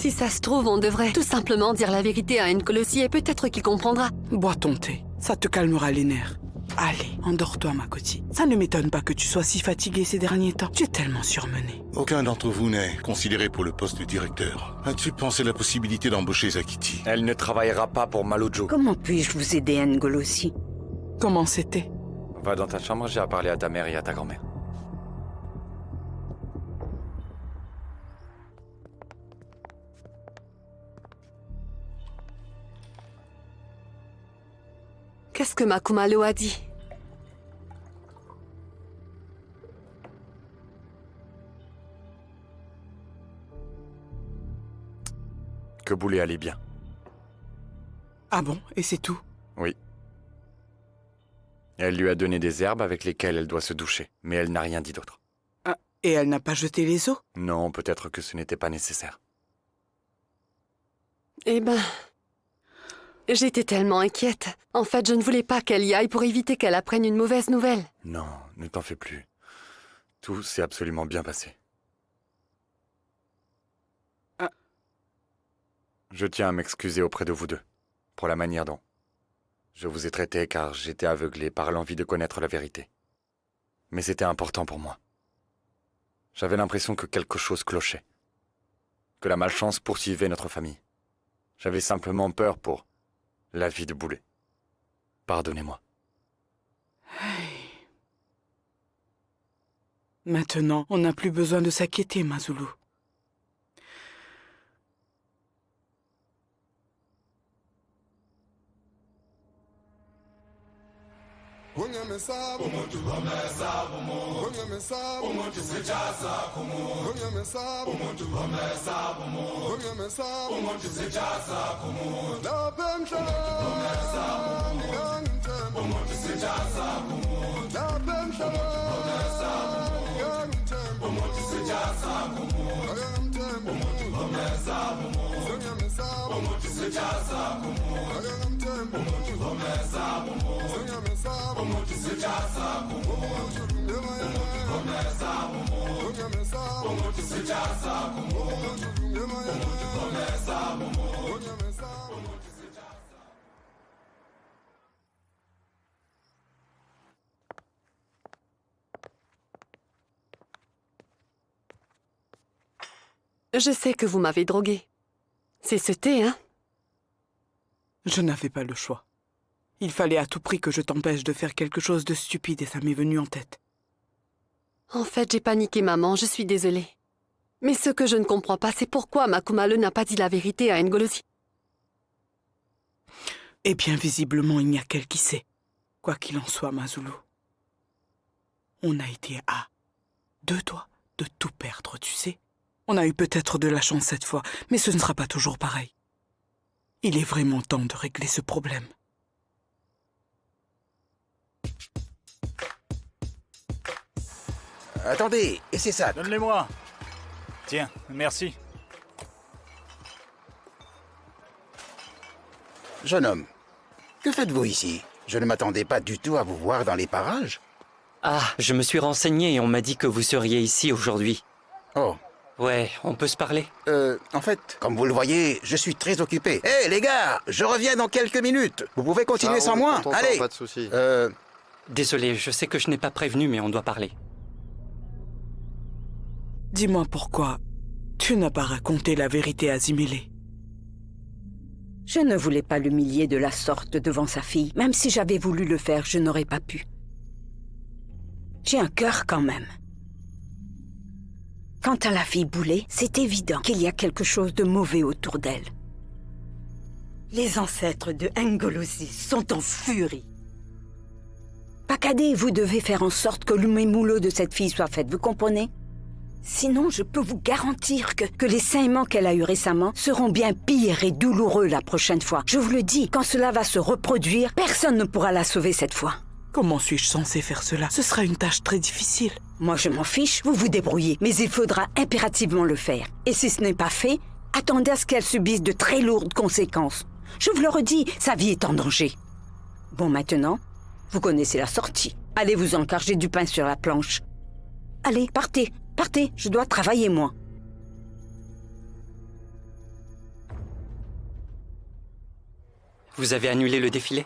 Si ça se trouve, on devrait tout simplement dire la vérité à N'Golosi et peut-être qu'il comprendra. Bois ton thé, ça te calmera les nerfs. Allez, endors-toi, ma Coty. Ça ne m'étonne pas que tu sois si fatiguée ces derniers temps. Tu es tellement surmenée. Aucun d'entre vous n'est considéré pour le poste de directeur. As-tu pensé la possibilité d'embaucher Zakiti? Elle ne travaillera pas pour Malojo. Comment puis-je vous aider, N'Golosi? Comment c'était? Va dans ta chambre, j'ai à parler à ta mère et à ta grand-mère. Qu'est-ce que Makumalo a dit? Que Boulé allait bien. Ah bon? Et c'est tout? Oui. Elle lui a donné des herbes avec lesquelles elle doit se doucher, mais elle n'a rien dit d'autre. Ah, et elle n'a pas jeté les os? Non, peut-être que ce n'était pas nécessaire. Eh ben... J'étais tellement inquiète. En fait, je ne voulais pas qu'elle y aille pour éviter qu'elle apprenne une mauvaise nouvelle. Non, ne t'en fais plus. Tout s'est absolument bien passé. Ah. Je tiens à m'excuser auprès de vous deux, pour la manière dont je vous ai traité car j'étais aveuglé par l'envie de connaître la vérité. Mais c'était important pour moi. J'avais l'impression que quelque chose clochait. Que la malchance poursuivait notre famille. J'avais simplement peur pour la vie de Boulé. Pardonnez-moi. Maintenant, on n'a plus besoin de s'inquiéter, Mazulu. Je sais que vous m'avez droguée. C'est ce thé, hein? Je n'avais pas le choix. Il fallait à tout prix que je t'empêche de faire quelque chose de stupide et ça m'est venu en tête. En fait, j'ai paniqué maman, je suis désolée. Mais ce que je ne comprends pas, c'est pourquoi Makumalo n'a pas dit la vérité à N'Golosi. Eh bien, visiblement, il n'y a qu'elle qui sait. Quoi qu'il en soit, Mazulu, on a été à 2 doigts de tout perdre, tu sais. On a eu peut-être de la chance cette fois, mais ce ne sera pas toujours pareil. Il est vraiment temps de régler ce problème. Attendez, et c'est ça. Donne-les-moi. Tiens, merci. Jeune homme, que faites-vous ici? Je ne m'attendais pas du tout à vous voir dans les parages. Ah, je me suis renseigné et on m'a dit que vous seriez ici aujourd'hui. Oh. Ouais, on peut se parler? En fait, comme vous le voyez, je suis très occupé. Hé, les gars, je reviens dans quelques minutes. Vous pouvez continuer sans moi. Allez. Pas de soucis. Désolé, je sais que je n'ai pas prévenu, mais on doit parler. Dis-moi pourquoi tu n'as pas raconté la vérité à Zimele. Je ne voulais pas l'humilier de la sorte devant sa fille. Même si j'avais voulu le faire, je n'aurais pas pu. J'ai un cœur quand même. Quant à la fille Boulé, c'est évident qu'il y a quelque chose de mauvais autour d'elle. Les ancêtres de N'Golosi sont en furie. Pakadé, vous devez faire en sorte que l'umémoulo de cette fille soit faite, vous comprenez? Sinon, je peux vous garantir que les saignements qu'elle a eus récemment seront bien pires et douloureux la prochaine fois. Je vous le dis, quand cela va se reproduire, personne ne pourra la sauver cette fois. Comment suis-je censé faire cela? Ce sera une tâche très difficile. Moi, je m'en fiche, vous vous débrouillez. Mais il faudra impérativement le faire. Et si ce n'est pas fait, attendez à ce qu'elle subisse de très lourdes conséquences. Je vous le redis, sa vie est en danger. Bon, maintenant, vous connaissez la sortie. Allez-vous-en, car j'ai du pain sur la planche. Allez, partez, partez, je dois travailler, moi. Vous avez annulé le défilé?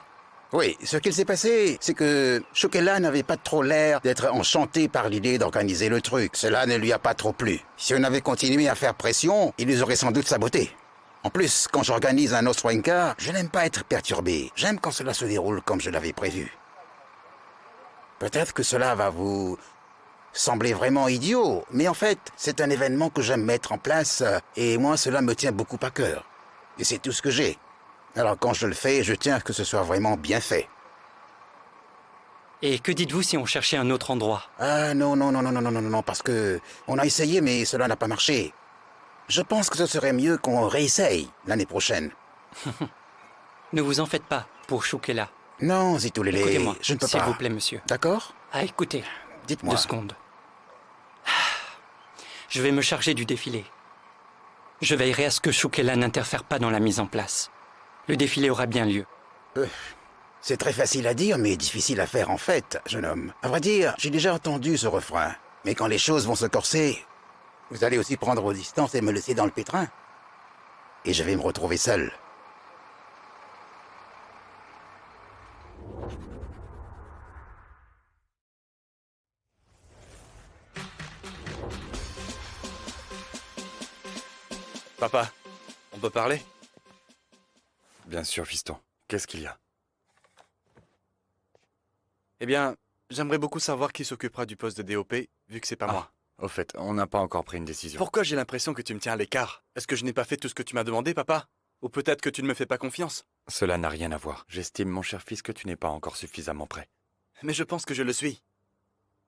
Oui, ce qu'il s'est passé, c'est que Shokela n'avait pas trop l'air d'être enchanté par l'idée d'organiser le truc. Cela ne lui a pas trop plu. Si on avait continué à faire pression, il nous aurait sans doute saboté. En plus, quand j'organise un Ostwenka, je n'aime pas être perturbé. J'aime quand cela se déroule comme je l'avais prévu. Peut-être que cela va vous sembler vraiment idiot, mais en fait, c'est un événement que j'aime mettre en place, et moi, cela me tient beaucoup à cœur. Et c'est tout ce que j'ai. Alors quand je le fais, je tiens à ce que ce soit vraiment bien fait. Et que dites-vous si on cherchait un autre endroit? Ah non, parce que on a essayé, mais cela n'a pas marché. Je pense que ce serait mieux qu'on réessaye l'année prochaine. Ne vous en faites pas pour Shukela. Non, Zitulele, Écoutez-moi, je ne peux s'il pas. vous plaît, monsieur. D'accord? Ah, écoutez, Dites-moi. 2 secondes. Je vais me charger du défilé. Je veillerai à ce que Shukela n'interfère pas dans la mise en place. Le défilé aura bien lieu. C'est très facile à dire, mais difficile à faire en fait, jeune homme. À vrai dire, j'ai déjà entendu ce refrain. Mais quand les choses vont se corser, vous allez aussi prendre vos distances et me laisser dans le pétrin. Et je vais me retrouver seul. Papa, on peut parler? Bien sûr, fiston. Qu'est-ce qu'il y a? Eh bien, j'aimerais beaucoup savoir qui s'occupera du poste de DOP, vu que c'est pas moi. Au fait, on n'a pas encore pris une décision. Pourquoi j'ai l'impression que tu me tiens à l'écart? Est-ce que je n'ai pas fait tout ce que tu m'as demandé, papa? Ou peut-être que tu ne me fais pas confiance? Cela n'a rien à voir. J'estime, mon cher fils, que tu n'es pas encore suffisamment prêt. Mais je pense que je le suis.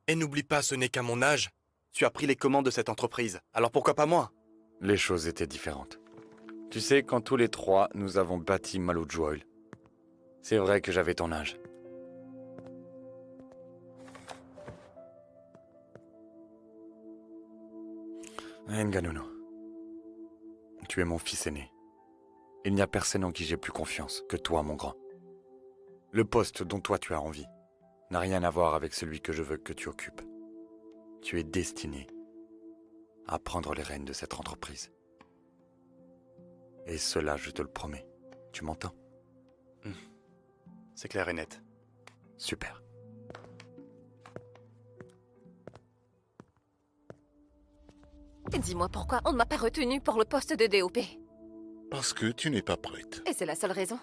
Et n'oublie pas, ce n'est qu'à mon âge. Tu as pris les commandes de cette entreprise. Alors pourquoi pas moi? Les choses étaient différentes. Tu sais, quand tous les 3, nous avons bâti Maluju Oil, c'est vrai que j'avais ton âge. Ngannou, tu es mon fils aîné. Il n'y a personne en qui j'ai plus confiance que toi, mon grand. Le poste dont toi tu as envie n'a rien à voir avec celui que je veux que tu occupes. Tu es destiné à prendre les rênes de cette entreprise. Et cela, je te le promets. Tu m'entends? C'est clair et net. Super. Dis-moi pourquoi on ne m'a pas retenu pour le poste de DOP. Parce que tu n'es pas prête. Et c'est la seule raison.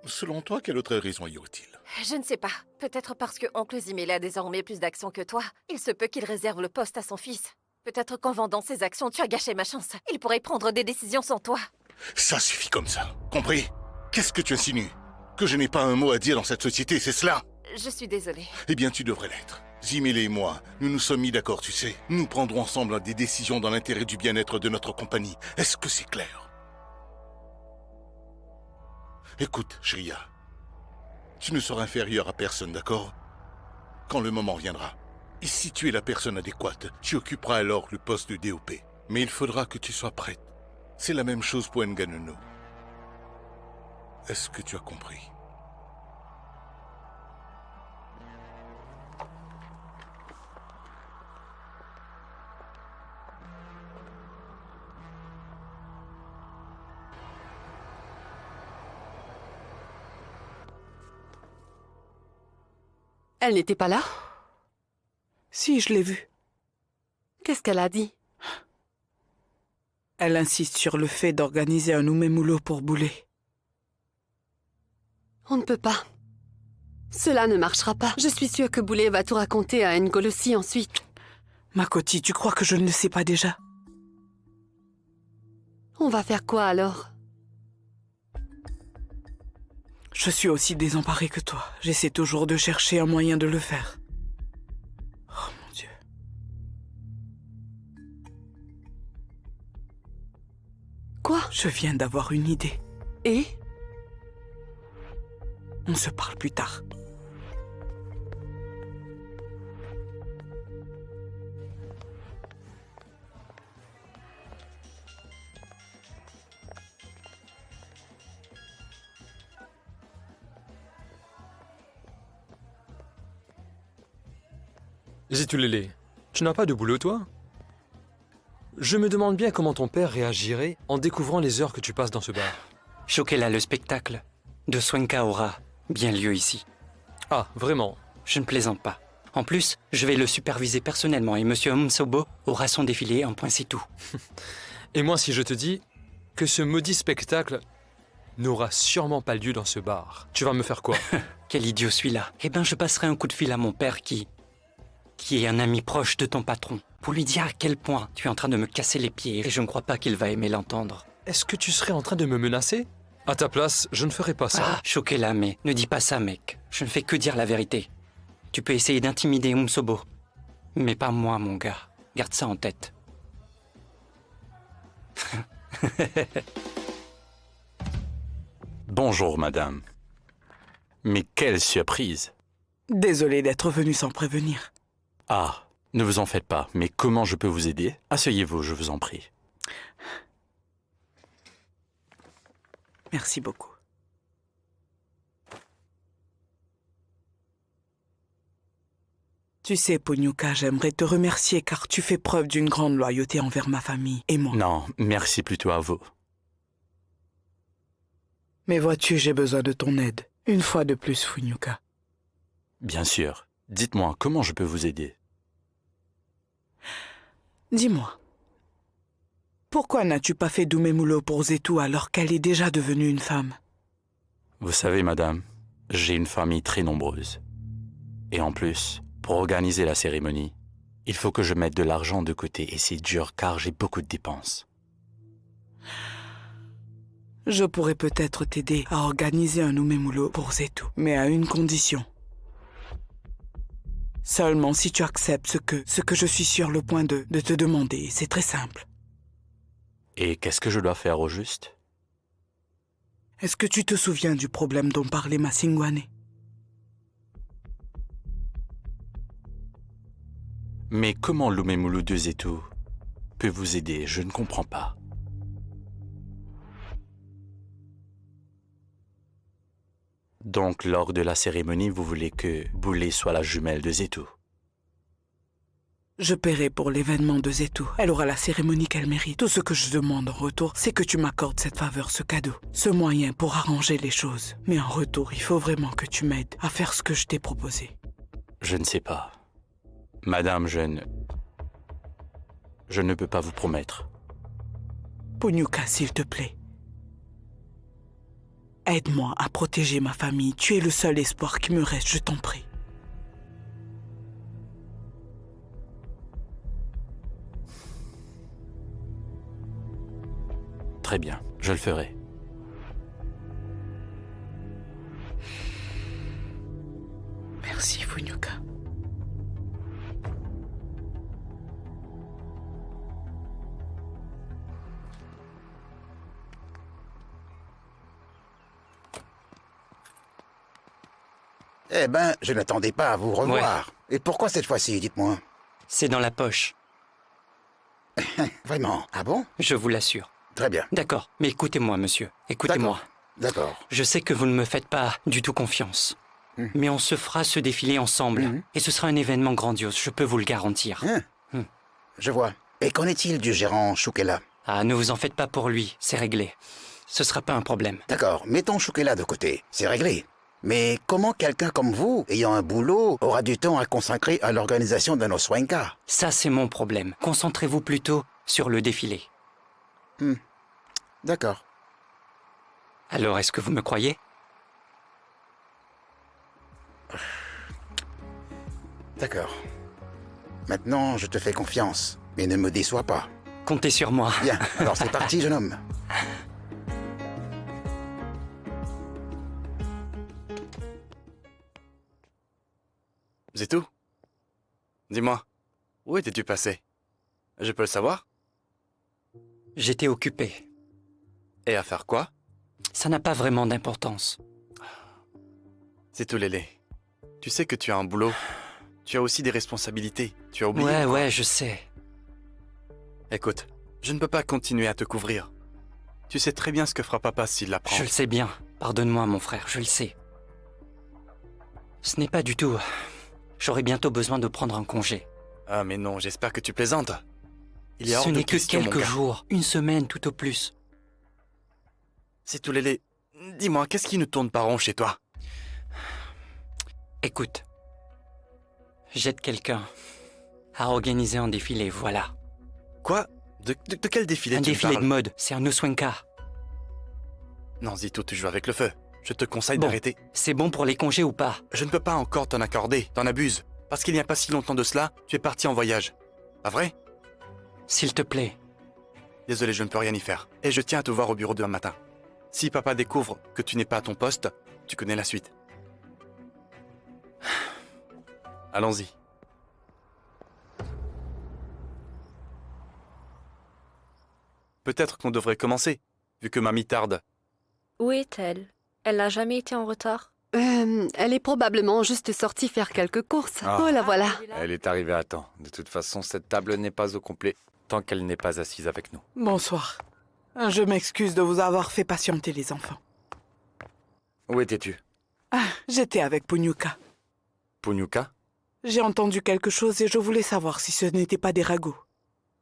Selon toi, quelle autre raison y aurait-il? Je ne sais pas. Peut-être parce que Oncle Zimele a désormais plus d'actions que toi. Il se peut qu'il réserve le poste à son fils. Peut-être qu'en vendant ses actions, tu as gâché ma chance. Il pourrait prendre des décisions sans toi. Ça suffit comme ça. Compris? Qu'est-ce que tu insinues? Que je n'ai pas un mot à dire dans cette société, c'est cela? Je suis désolée. Eh bien, tu devrais l'être. Zimele et moi, nous nous sommes mis d'accord, tu sais. Nous prendrons ensemble des décisions dans l'intérêt du bien-être de notre compagnie. Est-ce que c'est clair? Écoute, Shriya. Tu ne seras inférieur à personne, d'accord? Quand le moment viendra. Et si tu es la personne adéquate, tu occuperas alors le poste de DOP. Mais il faudra que tu sois prête. C'est la même chose pour Ngannou. Est-ce que tu as compris? Elle n'était pas là? Si, je l'ai vue. Qu'est-ce qu'elle a dit? Elle insiste sur le fait d'organiser un Oumemulo pour Boulet. On ne peut pas. Cela ne marchera pas. Je suis sûre que Boulet va tout raconter à Ngolosi ensuite. Makoti, tu crois que je ne le sais pas déjà? On va faire quoi alors? Je suis aussi désemparée que toi. J'essaie toujours de chercher un moyen de le faire. Oh mon Dieu. Quoi? Je viens d'avoir une idée. Et? On se parle plus tard. Zitulele, tu n'as pas de boulot, toi? Je me demande bien comment ton père réagirait en découvrant les heures que tu passes dans ce bar. Shukela, le spectacle. de Swenka aura bien lieu ici. Ah, vraiment? Je ne plaisante pas. En plus, je vais le superviser personnellement et Monsieur Msobo aura son défilé, un point c'est tout. Et moi, si je te dis que ce maudit spectacle n'aura sûrement pas lieu dans ce bar, tu vas me faire quoi? Quel idiot celui-là. Eh ben, je passerai un coup de fil à mon père qui est un ami proche de ton patron, pour lui dire à quel point tu es en train de me casser les pieds et je ne crois pas qu'il va aimer l'entendre. Est-ce que tu serais en train de me menacer? À ta place, je ne ferais pas ça. Ah, choqué là, mais ne dis pas ça, mec. Je ne fais que dire la vérité. Tu peux essayer d'intimider Msobo, mais pas moi, mon gars. Garde ça en tête. Bonjour, madame. Mais quelle surprise! Désolé d'être venu sans prévenir. Ah, ne vous en faites pas, mais comment je peux vous aider? Asseyez-vous, je vous en prie. Merci beaucoup. Tu sais, Ponyuka, j'aimerais te remercier car tu fais preuve d'une grande loyauté envers ma famille et moi. Non, merci plutôt à vous. Mais vois-tu, j'ai besoin de ton aide. Une fois de plus, Funyuka. Bien sûr. Dites-moi, comment je peux vous aider? Dis-moi, pourquoi n'as-tu pas fait Doumemulo pour Zetou alors qu'elle est déjà devenue une femme? Vous savez, madame, j'ai une famille très nombreuse. Et en plus, pour organiser la cérémonie, il faut que je mette de l'argent de côté et c'est dur car j'ai beaucoup de dépenses. Je pourrais peut-être t'aider à organiser un Doumemulo pour Zetou, mais à une condition. Seulement si tu acceptes ce que je suis sur le point de te demander. C'est très simple. Et qu'est-ce que je dois faire au juste? Est-ce que tu te souviens du problème dont parlait Masingwane? Mais comment Lumemulu de Zetou peut vous aider? Je ne comprends pas. Donc, lors de la cérémonie, vous voulez que Boulé soit la jumelle de Zetou? Je paierai pour l'événement de Zetou. Elle aura la cérémonie qu'elle mérite. Tout ce que je demande en retour, c'est que tu m'accordes cette faveur, ce cadeau, ce moyen pour arranger les choses. Mais en retour, il faut vraiment que tu m'aides à faire ce que je t'ai proposé. Je ne sais pas. Madame, je ne peux pas vous promettre. Ponyuka, s'il te plaît. Aide-moi à protéger ma famille. Tu es le seul espoir qui me reste, je t'en prie. Très bien, je le ferai. Merci, Funyuka. Eh ben, je n'attendais pas à vous revoir. Et pourquoi cette fois-ci, dites-moi? C'est dans la poche. Vraiment? Ah bon? Je vous l'assure. Très bien. D'accord, mais écoutez-moi, monsieur. Écoutez-moi. D'accord. Je sais que vous ne me faites pas du tout confiance. Mais on se fera ce défilé ensemble. Et ce sera un événement grandiose, je peux vous le garantir. Je vois. Et qu'en est-il du gérant Shukela? Ah, ne vous en faites pas pour lui, c'est réglé. Ce sera pas un problème. D'accord, mettons Shukela de côté. C'est réglé. Mais comment quelqu'un comme vous, ayant un boulot, aura du temps à consacrer à l'organisation d'un Oswenka? Ça, c'est mon problème. Concentrez-vous plutôt sur le défilé. D'accord. Alors, est-ce que vous me croyez? D'accord. Maintenant, je te fais confiance. Mais ne me déçois pas. Comptez sur moi. Bien, alors c'est parti, jeune homme. Zetou? Dis-moi, où étais-tu passé? Je peux le savoir? J'étais occupé. Et à faire quoi? Ça n'a pas vraiment d'importance. Zetou Lélé, tu sais que tu as un boulot. Tu as aussi des responsabilités. Tu as oublié? Ouais, je sais. Écoute, je ne peux pas continuer à te couvrir. Tu sais très bien ce que fera papa s'il l'apprend. Je le sais bien. Pardonne-moi, mon frère, je le sais. Ce n'est pas du tout... J'aurai bientôt besoin de prendre un congé. Ah mais non, j'espère que tu plaisantes. Il y a Ce hors de n'est que question, mon quelques gars. jours, une semaine tout au plus. Zetou Lélé, Dis-moi, qu'est-ce qui ne tourne pas rond chez toi? Écoute, j'aide quelqu'un à organiser un défilé, voilà. Quoi? De quel défilé Un tu me défilé de parles? mode, c'est un Oswenka. Non, Zito, tu joues avec le feu. Je te conseille Bon. d'arrêter. C'est bon pour les congés ou pas? Je ne peux pas encore t'en accorder, t'en abuses. Parce qu'il n'y a pas si longtemps de cela, tu es parti en voyage. Pas vrai? S'il te plaît. Désolé, je ne peux rien y faire. Et je tiens à te voir au bureau demain matin. Si papa découvre que tu n'es pas à ton poste, tu connais la suite. Allons-y. Peut-être qu'on devrait commencer, vu que mamie tarde. Où est-elle? Elle n'a jamais été en retard? Elle est probablement juste sortie faire quelques courses. Ah. Oh, la voilà. Elle est arrivée à temps. De toute façon, cette table n'est pas au complet tant qu'elle n'est pas assise avec nous. Bonsoir. Je m'excuse de vous avoir fait patienter, les enfants. Où étais-tu? Ah, j'étais avec Punyuka. Punyuka? J'ai entendu quelque chose et je voulais savoir si ce n'était pas des ragots.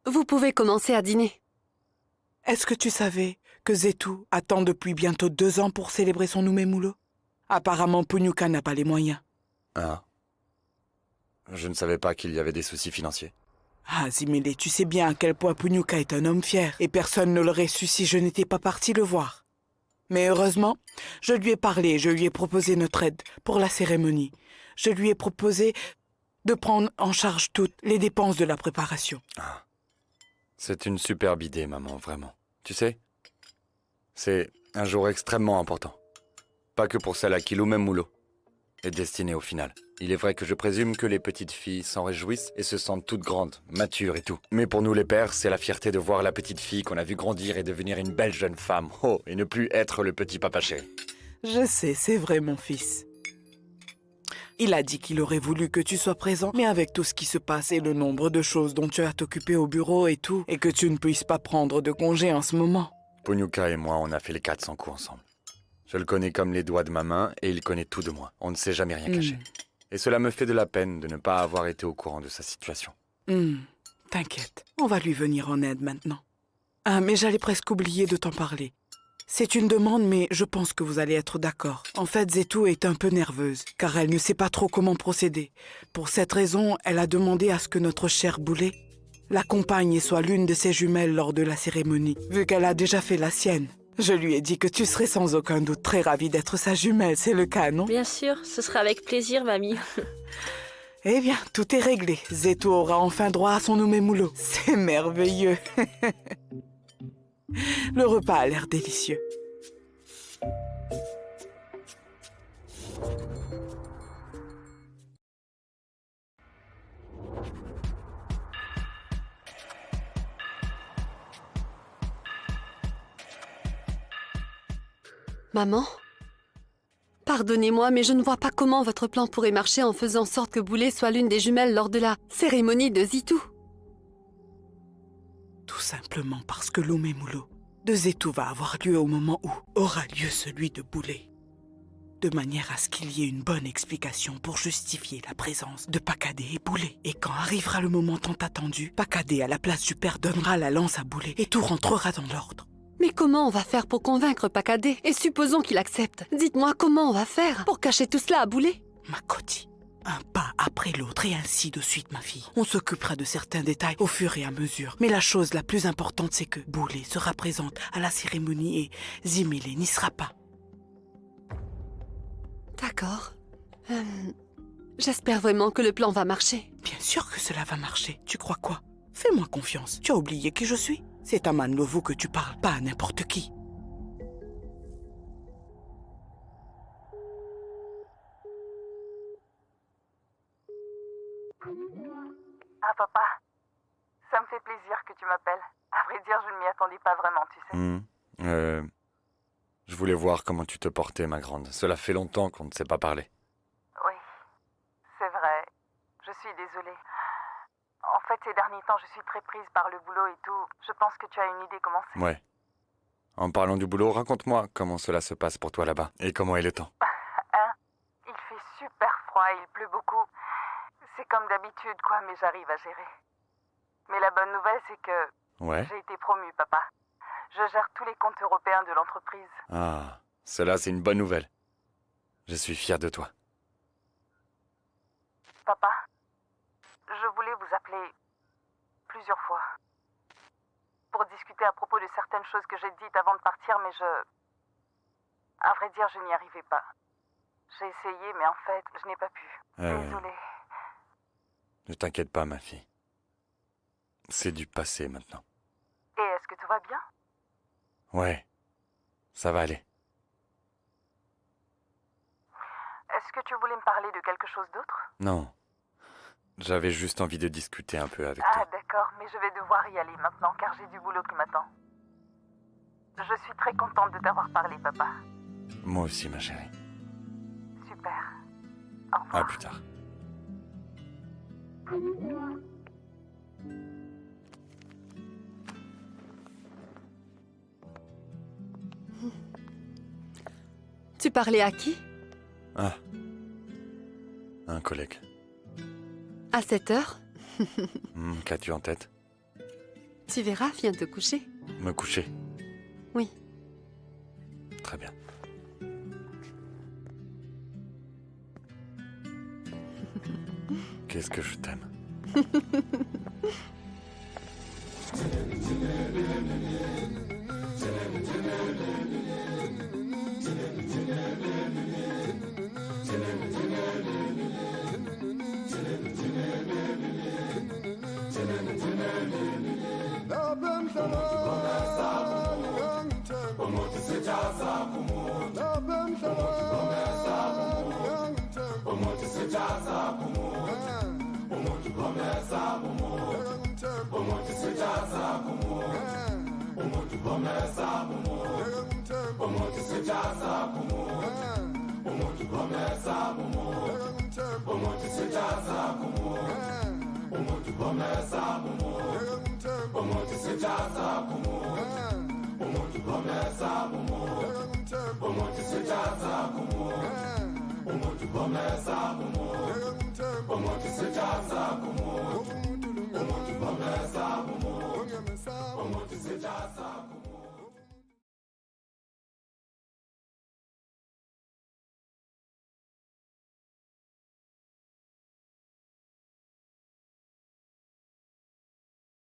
Vous pouvez commencer à dîner. Est-ce que tu savais que Zetu attend depuis bientôt 2 ans pour célébrer son Umemulo? Apparemment, Punyuka n'a pas les moyens. Ah. Je ne savais pas qu'il y avait des soucis financiers. Ah, Zimele, tu sais bien à quel point Punyuka est un homme fier, et personne ne l'aurait su si je n'étais pas parti le voir. Mais heureusement, je lui ai parlé, je lui ai proposé notre aide pour la cérémonie. Je lui ai proposé de prendre en charge toutes les dépenses de la préparation. Ah. C'est une superbe idée, maman, vraiment. Tu sais, c'est un jour extrêmement important. Pas que pour celle à qui l'Umemulo est destiné au final. Il est vrai que je présume que les petites filles s'en réjouissent et se sentent toutes grandes, matures et tout. Mais pour nous les pères, c'est la fierté de voir la petite fille qu'on a vue grandir et devenir une belle jeune femme. Oh, et ne plus être le petit papa chéri. Je sais, c'est vrai, mon fils. Il a dit qu'il aurait voulu que tu sois présent, mais avec tout ce qui se passe et le nombre de choses dont tu as t'occuper au bureau et tout, et que tu ne puisses pas prendre de congé en ce moment. Punyuka et moi, on a fait les 400 coups ensemble. Je le connais comme les doigts de ma main et il connaît tout de moi. On ne s'est jamais rien caché. Et cela me fait de la peine de ne pas avoir été au courant de sa situation. T'inquiète, on va lui venir en aide maintenant. Ah, mais j'allais presque oublier de t'en parler. C'est une demande, mais je pense que vous allez être d'accord. En fait, Zetu est un peu nerveuse, car elle ne sait pas trop comment procéder. Pour cette raison, elle a demandé à ce que notre chère Boulet l'accompagne et soit l'une de ses jumelles lors de la cérémonie, vu qu'elle a déjà fait la sienne. Je lui ai dit que tu serais sans aucun doute très ravie d'être sa jumelle, c'est le cas, non? Bien sûr, ce sera avec plaisir, mamie. Eh bien, tout est réglé. Zetu aura enfin droit à son Umemulo. C'est merveilleux. Le repas a l'air délicieux. Maman? Pardonnez-moi, mais je ne vois pas comment votre plan pourrait marcher en faisant en sorte que Boulet soit l'une des jumelles lors de la cérémonie de Zetu. Tout simplement parce que l'Umemulo de Zetu va avoir lieu au moment où aura lieu celui de Boulet. De manière à ce qu'il y ait une bonne explication pour justifier la présence de Pakadé et Boulet. Et quand arrivera le moment tant attendu, Pakadé à la place du père donnera la lance à Boulet et tout rentrera dans l'ordre. Mais comment on va faire pour convaincre Pakadé? Et supposons qu'il accepte. Dites-moi comment on va faire pour cacher tout cela à Boulet? Makoti, un pas après l'autre et ainsi de suite, ma fille. On s'occupera de certains détails au fur et à mesure. Mais la chose la plus importante, c'est que Boulet sera présente à la cérémonie et Zimele n'y sera pas. D'accord. J'espère vraiment que le plan va marcher. Bien sûr que cela va marcher. Tu crois quoi? Fais-moi confiance. Tu as oublié qui je suis? C'est à Manlovu que tu parles, pas à n'importe qui. Ah papa, ça me fait plaisir que tu m'appelles. À vrai dire, je ne m'y attendais pas vraiment, tu sais. Je voulais voir comment tu te portais, ma grande. Cela fait longtemps qu'on ne s'est pas parlé. Oui, c'est vrai. Je suis désolée. En fait, ces derniers temps, je suis très prise par le boulot et tout. Je pense que tu as une idée comment c'est. Ouais. En parlant du boulot, raconte-moi comment cela se passe pour toi là-bas. Et comment est le temps? Hein? Il fait super froid, il pleut beaucoup. C'est comme d'habitude, quoi, mais j'arrive à gérer. Mais la bonne nouvelle, c'est que Ouais. j'ai été promue, papa. Je gère tous les comptes européens de l'entreprise. Ah, Cela, c'est une bonne nouvelle. Je suis fier de toi. Papa, je voulais vous appeler plusieurs fois pour discuter à propos de certaines choses que j'ai dites avant de partir, mais à vrai dire, je n'y arrivais pas. J'ai essayé, mais en fait, je n'ai pas pu. Désolée. Ne t'inquiète pas, ma fille. C'est du passé maintenant. Et est-ce que tout va bien? Ouais, ça va aller. Est-ce que tu voulais me parler de quelque chose d'autre? Non. J'avais juste envie de discuter un peu avec Ah, toi. d'accord, mais je vais devoir y aller maintenant car j'ai du boulot qui m'attend. Je suis très contente de t'avoir parlé, papa. Moi aussi, ma chérie. Super. Au revoir. À plus tard. Tu parlais à qui? Ah. Un collègue. À 7 heures? Qu'as-tu en tête? Tu verras, viens te coucher. Me coucher? Oui. Très bien. Qu'est-ce que je t'aime. Começa